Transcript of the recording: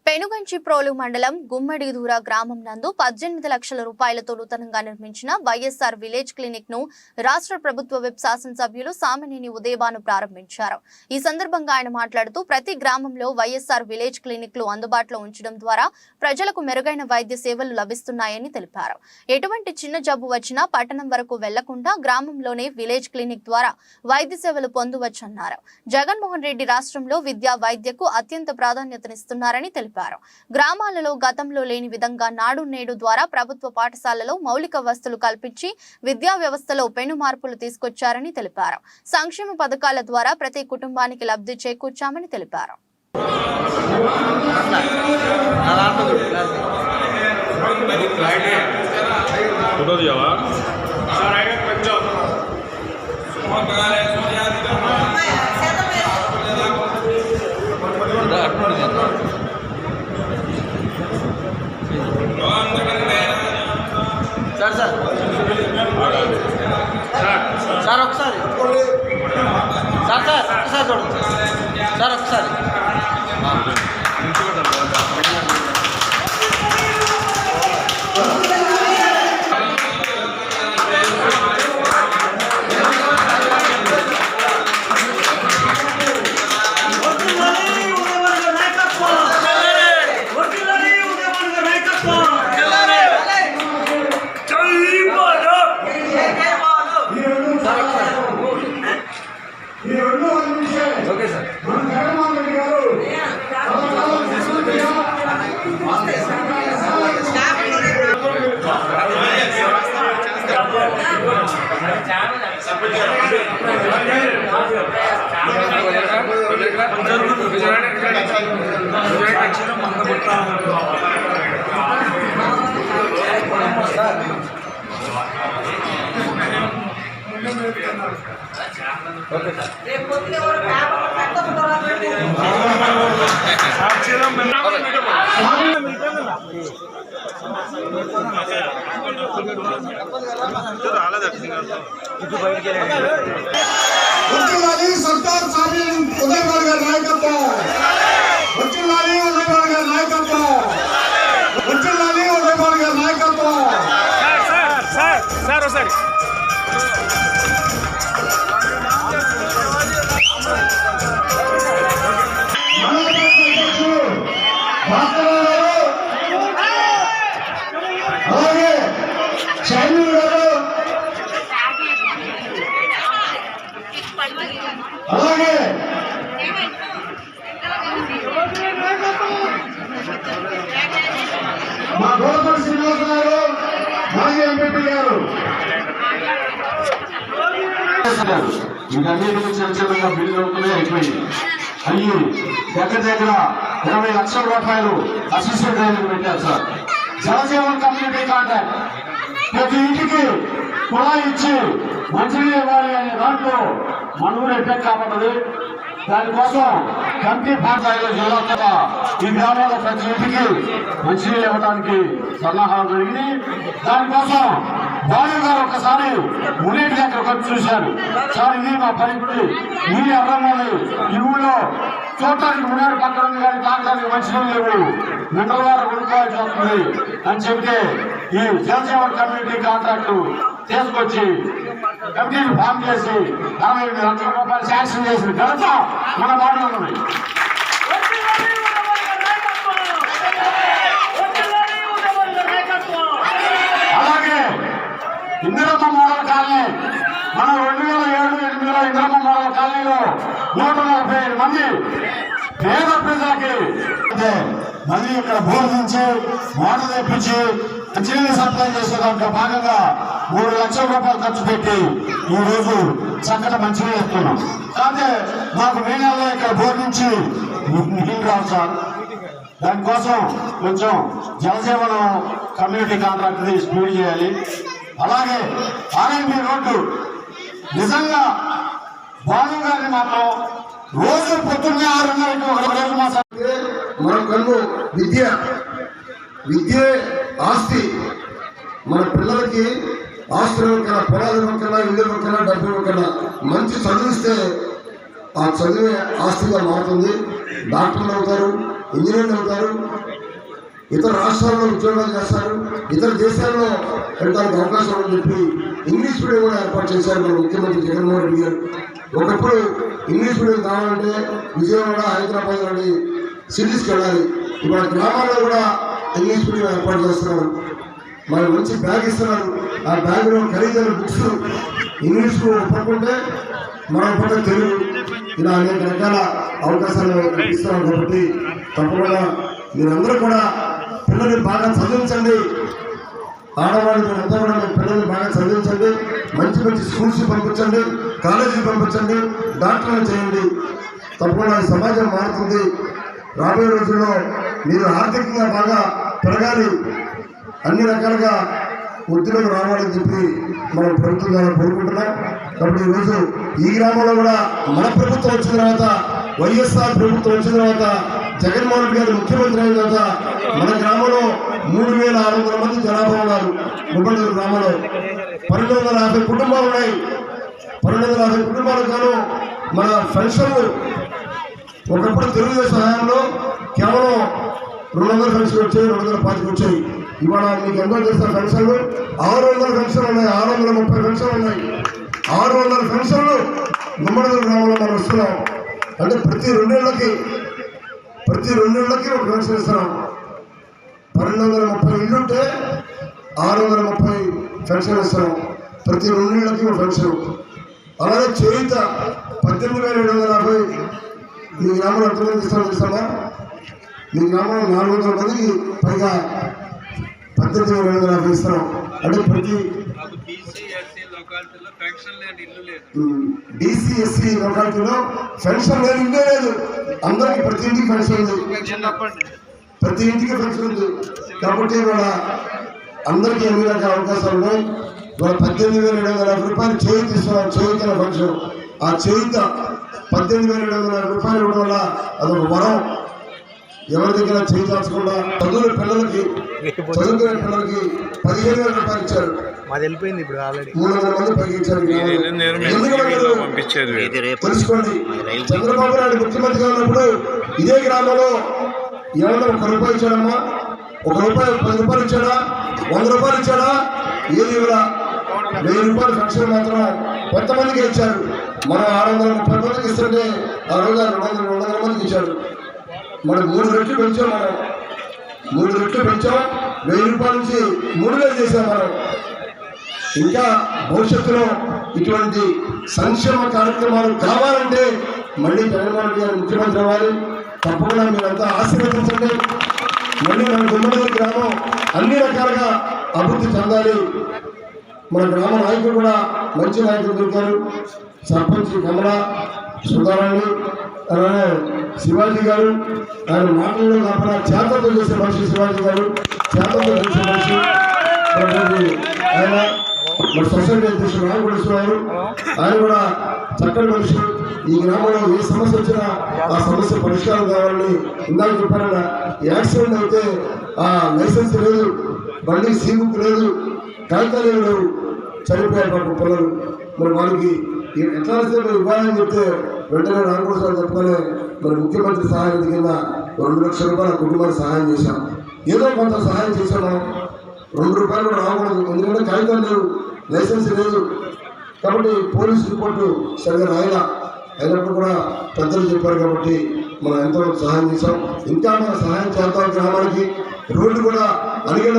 పెనుగంచిప్రోలు మండలం గుమ్మడిదూర గ్రామం నందు 18 లక్షల రూపాయలతో నూతనంగా నిర్మించిన వైఎస్ఆర్ విలేజ్ క్లినిక్ ను రాష్ట్ర ప్రభుత్వ విప్ శాసనసభ్యులు సామినేని ఉదయభాను ప్రారంభించారు. ఈ సందర్భంగా ఆయన మాట్లాడుతూ ప్రతి గ్రామంలో వైఎస్ఆర్ విలేజ్ క్లినిక్లు అందుబాటులో ఉంచడం ద్వారా ప్రజలకు మెరుగైన వైద్య సేవలు లభిస్తున్నాయని తెలిపారు. ఎటువంటి చిన్న జబ్బు వచ్చినా పట్టణం వరకు వెళ్లకుండా గ్రామంలోనే విలేజ్ క్లినిక్ ద్వారా వైద్య సేవలు పొందవచ్చన్నారు. జగన్మోహన్ రెడ్డి రాష్ట్రంలో విద్యా వైద్యకు అత్యంత ప్రాధాన్యతనిస్తున్నారని తెలిపారు. గ్రామాలలో గతంలో లేని విధంగా నాడు నేడు ద్వారా ప్రభుత్వ పాఠశాలలో మౌలిక వసతులు కల్పించి విద్యా వ్యవస్థలో పెను మార్పులు తీసుకొచ్చారని తెలిపారు. సంక్షేమ పథకాల ద్వారా ప్రతి కుటుంబానికి లబ్ధి చేకూర్చామని తెలిపారు. సార్ ఒకసారి చూడండి సార్ ఒకసారి ఓకే సార్. सरदार साहब उदयभान गाరి నాయకత్వం వచ్చిందని ఉదయభాన్ గారి నాయకత్వం వచ్చిందని ఉదయభాన్ గారి నాయకత్వం సార్ ఒకసారి అలాగే చైనీ గారు అలాగే మా గోపల్ శ్రీనివాస గారు మాజీ ఎంపీ గారు వీటన్నిటికీ చిన్న బిల్లు అయిపోయింది. అయ్యి దగ్గర 20 లక్షల రూపాయలు అసిస్టెంట్ రైతులకు పెట్టారు సార్. జలజీవన్ కమ్యూనిటీ కాంట్రాక్ట్ ప్రతి ఇంటికి కుళాయి ఇచ్చి మంచినీళ్ళు ఇవ్వాలి అనే దాంట్లో మనూరు ఎఫెక్ట్ కాబట్టది. దానికోసం కమిటీ పాఠశాలలో జిల్లా ఈ గ్రామాల్లో ప్రతి ఇంటికి మంచినీళ్ళు ఇవ్వడానికి సన్నాహాలు జరిగింది. దానికోసం బాలు గారు ఒకసారి మునేటి దగ్గరకు వచ్చి చూశారు. సార్ ఇది మా పరిస్థితి, నీళ్ళు ఎర్రమని ఈ ఊళ్ళో చూడటానికి మునేరు పక్కన ఉంది కానీ తాగడానికి మంచినీళ్ళు లేవు, మినరల్ వాటర్ కొనుక్కోవాల్సి వస్తుంది అని చెబితే ఈ జలజీవన్ కమ్యూనిటీ కాంట్రాక్టు తీసుకొచ్చి కమిటీని ఫామ్ చేసి 68 లక్షల రూపాయలు శాంక్షన్ చేసిన ఘనత మన వాటిలో ఉన్నది. అలాగే ఇందిరమ్మ మోడల్ కాలనీ మనం 2007-8లో ఇందిరమ్మ మోడల్ కాలనీలో 145 మంది పేద ప్రజలకి మళ్ళీ ఇక్కడ బోధించి వాటర్ తెప్పించి మంచినీళ్ళు సప్లై చేసే దాంట్లో భాగంగా 3 లక్షల రూపాయలు ఖర్చు పెట్టి ఈ రోజు చక్కటి మంచినీళ్ళు ఇస్తున్నాం. కాకపోతే మాకు మే నెలలో ఇక్కడ బోధించి నీళ్ళు రావు సార్. దానికోసం కొంచెం జలజీవన కమ్యూనిటీ కాంట్రాక్ట్ స్పీడ్ చేయాలి. అలాగే ఆర్ఎంపీ రోడ్డు నిజంగా బాలు గారిని మాత్రం రోజు పొద్దున్నే 6:30కి ఒక రోజు మా మన కళ్ళు విద్య ఆస్తి. మన పిల్లలకి ఆస్తులు ఇవ్వకన్నా, పొలాలు ఇవ్వకన్నా, ఇల్లు ఇవ్వకన్నా, డబ్బు ఇవ్వకన్నా మంచి చదివిస్తే ఆ చదివే ఆస్తిగా మారుతుంది. డాక్టర్లు అవుతారు, ఇంజనీర్లు అవుతారు, ఇతర రాష్ట్రాల్లో ఉద్యోగాలు చేస్తారు, ఇతర దేశాల్లో వెళ్ళడానికి అవకాశం ఉందని చెప్పి ఇంగ్లీష్ మీడియం కూడా ఏర్పాటు చేశారు మన ముఖ్యమంత్రి జగన్మోహన్ రెడ్డి గారు. ఒకప్పుడు ఇంగ్లీష్ మీడియం కావాలంటే విజయవాడ, హైదరాబాద్ లాంటి సిటీస్కి వెళ్ళాలి. ఇవాళ గ్రామాల్లో కూడా ఇంగ్లీష్ మీడియం ఏర్పాటు చేస్తున్నారు. మనకు మంచి బ్యాగ్ ఇస్తున్నారు. ఆ బ్యాగ్లో ఖరీదైన బుక్స్ ఇంగ్లీష్కు పట్టుకుంటే మనం పట్ల తెలుగు, ఇలా అనేక రకాల అవకాశాలు ఇస్తున్నాం. కాబట్టి తప్పకుండా మీరందరూ కూడా పిల్లల్ని బాగా చదివించండి. ఆడవాళ్ళు మీరంతా కూడా మీ పిల్లల్ని బాగా చదివించండి. మంచి మంచి స్కూల్స్ పంపించండి, కాలేజీకి పంపించండి, డాక్టర్లు చేయండి. తప్పకుండా ఈ సమాజం మారుతుంది. రాబోయే రోజుల్లో మీరు ఆర్థికంగా బాగా పెరగాలి, అన్ని రకాలుగా వృద్ధిలోకి రావాలని చెప్పి మనం ప్రభుత్వం ద్వారా కోరుకుంటున్నాం. కాబట్టి ఈరోజు ఈ గ్రామంలో కూడా మన ప్రభుత్వం వచ్చిన తర్వాత, వైఎస్ఆర్ ప్రభుత్వం వచ్చిన తర్వాత, జగన్మోహన్ రెడ్డి గారు ముఖ్యమంత్రి అయిన తర్వాత మన గ్రామంలో 3600 మంది జనాభా ఉన్నారు. ముప్పండూరు గ్రామంలో 1250 కుటుంబాలు ఉన్నాయి. 1250 కుటుంబాలకు గాను మన పెన్షన్లు ఒకప్పుడు తెలుగుదేశం హయాంలో కేవలం 200 పెన్షన్లు వచ్చాయి, 250 వచ్చాయి. ఇవాళ మీకు ఎంతో చేసిన పెన్షన్లు 600 పెన్షన్లు ఉన్నాయి, 630 పెన్షన్లు ఉన్నాయి. 600 పెన్షన్లు గుమ్మడూరు గ్రామంలో మనం ఇస్తున్నాం. అంటే ప్రతి రెండేళ్లకి ఒక పెన్షన్ ఇస్తున్నాం. 1230 ఇళ్ళు ఉంటే 630 పెన్షన్ ఇస్తున్నాం. ప్రతి రెండేళ్లకి ఒక పెన్షన్. అలాగే చేయుత 18,750. మీ గ్రామంలో ఎంతమంది ఇస్తామో తెలుసా? మీ గ్రామంలో 400 మందికి పైగా 18,750 ఇస్తున్నాం. అంటే ప్రతి డీసీ ఎస్సీ లొకాలిటీలో పెన్షన్ లేదు, ఇల్లే లేదు. అందరికీ ప్రతి ఇంటికి పెన్షన్ ఉంది, ప్రతి ఇంటికి పెన్షన్ ఉంది. కాబట్టి ఇవాళ అందరికీ అన్ని రకాల అవకాశాలు ఉన్నాయి. ఇవాళ 18,750 రూపాయలు చేయుత ఇస్తున్నాం. చేయుత పెన్షన్. ఆ చేయుత 18,750 రూపాయలు ఇవ్వడం వల్ల అదొక వరం. ఎవరి దగ్గర చేయించకుండా చదువుకునే పిల్లలకి 15,000 రూపాయలు ఇచ్చారు. 300 మంది పైకి ఇచ్చారు. తెలుసుకోండి, చంద్రబాబు నాయుడు ముఖ్యమంత్రిగా ఉన్నప్పుడు ఇదే గ్రామంలో ఏమన్నా 1 రూపాయి ఇచ్చాడమ్మా? 1 రూపాయి, 10 రూపాయలు ఇచ్చాడా? 100 రూపాయలు ఇచ్చాడా? ఏది ఇవ్వడా? 1000 రూపాయలు పెన్షన్ మాత్రం కొంతమందికి ఇచ్చారు. మనం 630 మందికి ఇస్తుంటే ఆ రోజు 200 మందికి ఇచ్చారు. మనం 3 రెట్లు పెంచాం. మనం 3 రెట్లు పెంచాం. 1000 రూపాయల నుంచి 3000 చేశాం మనం. ఇంకా భవిష్యత్తులో ఇటువంటి సంక్షేమ కార్యక్రమాలు కావాలంటే మళ్ళీ జగన్మోహన్ రెడ్డి గారు ముఖ్యమంత్రి అవ్వాలి. తప్పకుండా మీరంతా ఆశీర్వదించండి. మళ్ళీ మన గుమ్మడూరు గ్రామం అన్ని రకాలుగా అభివృద్ధి చెందాలి. మన గ్రామ నాయకులు కూడా మంచి నాయకులు దొరికారు. సర్పంచ్ కమల, సుధారాణి, అలానే శివాజీ గారు. ఆయన మాటల్లో కాకుండా చేతలతో చేసే మనిషి శివాజీ గారు. చేతలతో చేసే మనిషి ఆయన. మన సొసైటీ అధ్యక్షుడు రామకోటేశ్వరరావు, ఆయన కూడా చక్కని మనిషి. ఈ గ్రామంలో ఏ సమస్య వచ్చినా ఆ సమస్య పరిష్కారం కావాలని ఇందాక చెప్పారన్న. యాక్సిడెంట్ అయితే ఆ లైసెన్స్ లేదు, బండికి సీబుక్ లేదు, కాగితాలు లేవు, చనిపోయారు పాపం పిల్లలు. మరి వాళ్ళకి ఎట్లా వస్తే మీరు ఇవ్వాలని చెప్తే వెంటనే రామకోటేశ్వరరావు చెప్పగానే మరి ముఖ్యమంత్రి సహాయ నిధి కింద 2 లక్షల రూపాయల కుటుంబానికి సహాయం చేశాం. ఏదో కొంత సహాయం చేశాం మనం. 2 రూపాయలు కూడా రాకూడదు, ఎందుకంటే కాగితాలు లేవు, లైసెన్స్ లేదు. కాబట్టి పోలీస్ రిపోర్టు సరిగా రాయలా. అయినప్పుడు కూడా పెద్దలు చెప్పారు కాబట్టి మనం ఎంతో సహాయం చేశాం. ఇంకా మనం సహాయం చేద్దాం. గ్రామానికి రోడ్డు కూడా అడిగిన